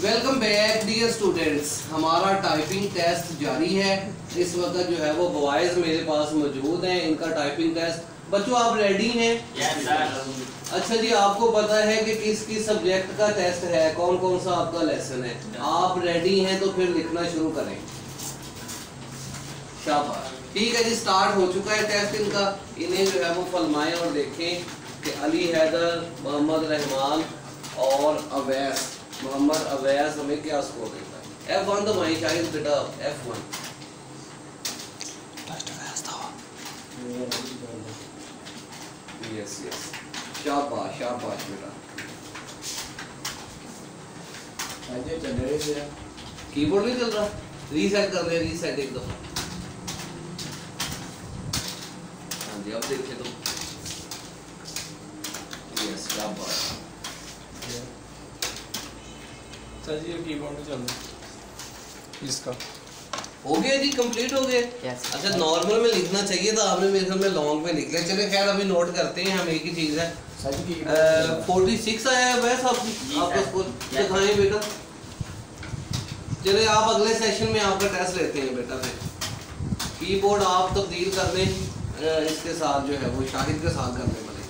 Welcome back dear students. हमारा typing test जारी है। इस वक्त जो है वो बॉयज मेरे पास मौजूद हैं, इनका टाइपिंग टेस्ट। बच्चों आप रेडी हैं? Yes sir. अच्छा जी, आपको पता है कि किस किस सब्जेक्ट का टेस्ट है, कौन कौन सा आपका लेसन है? आप रेडी हैं तो फिर लिखना शुरू करें। शाबाश, ठीक है जी, स्टार्ट हो चुका है टेस्ट इनका। इन्हें जो है वो फरमाएं और देखें कि अली हैदर, मोहम्मद रहमान और अवैस, मोहम्मद अवैस हमें क्या स्कोर देता है। F1 तो वहीं शायद बेटा, F1 यस यस, शाबाश शाबाश बेटा। कीबोर्ड नहीं चल रहा, रीसेट कर ले, रीसेट एक दफा। हाँ जी, अब देखिए तो यस, शाबाश। सर जी कीबोर्ड में चल रहा इसका हो गया जी, कंप्लीट हो गए। अच्छा, नॉर्मल में लिखना चाहिए था आपने, मेरे ख्याल में लॉन्ग में लिख लिया। चले खैर अभी नोट करते हैं हम, एक ही चीज़ है। 46 आया है वैसे आपको स्कोर दिखाएं बेटा। चले आप अगले सेशन में आपका टेस्ट लेते हैं बेटा। फिर कीबोर्ड आप तब्दील कर लें, इसके साथ जो है वो शाहिद के साथ करने वाले।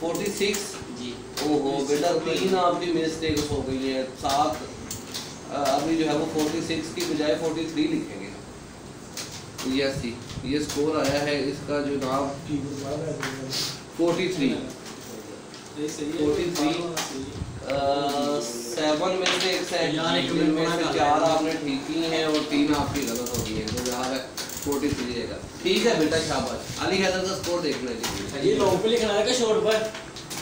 46 जी। ओहो बेटा, 3 आपकी मिस्टेक्स हो गई है। 7 अभी जो है वो 46 की बजाय 43 लिखेंगे। यस जी, ये स्कोर आया है इसका जो नाम 43 7 में से 4 आपने ठीक की हैं और 3 आपकी गलत हो गई है, तो यहाँ 43 रहेगा। ठीक है बेटा, शाबाश। अली हैदर का स्कोर देखना चाहिए। ये लॉन्ग पे लिखना है कि शॉर्ट पर?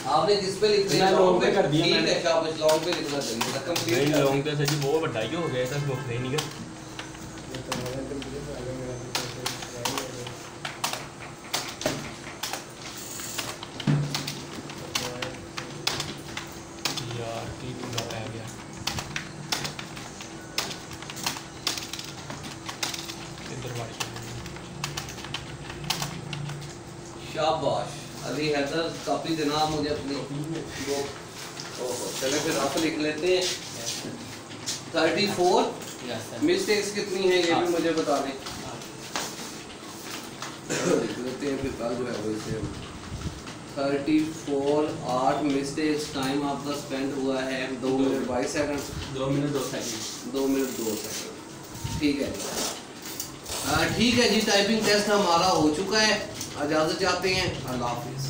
आपने किस पे लिख दिया? लॉन्ग पे कर दिया। ठीक है, शाबाश, लॉन्ग पे लिखना चाहिए। कंप्लीट लॉन्ग पे सर जी वो बड़ा ही हो गया था, वो नहीं का यार की पूरा रह गया। शाबाश अली हैदर, काफी देना मुझे अपनी वो। ओहो, चले फिर आप लिख लेते हैं। 34 मिस्टेक्स कितनी है ये भी मुझे बता दें। लिख लेते हैं फिर कल जो है वो इसे 34 8 मिस्टेक्स। टाइम आपका स्पेंड हुआ है 2 minute 22 second. 2 minute 2 second. 2 minute 2 second. ठीक है, ठीक है जी, टाइपिंग टेस्ट हमारा हो चुका है। इजाज़त चाहते हैं, अल्लाह हाफिज़।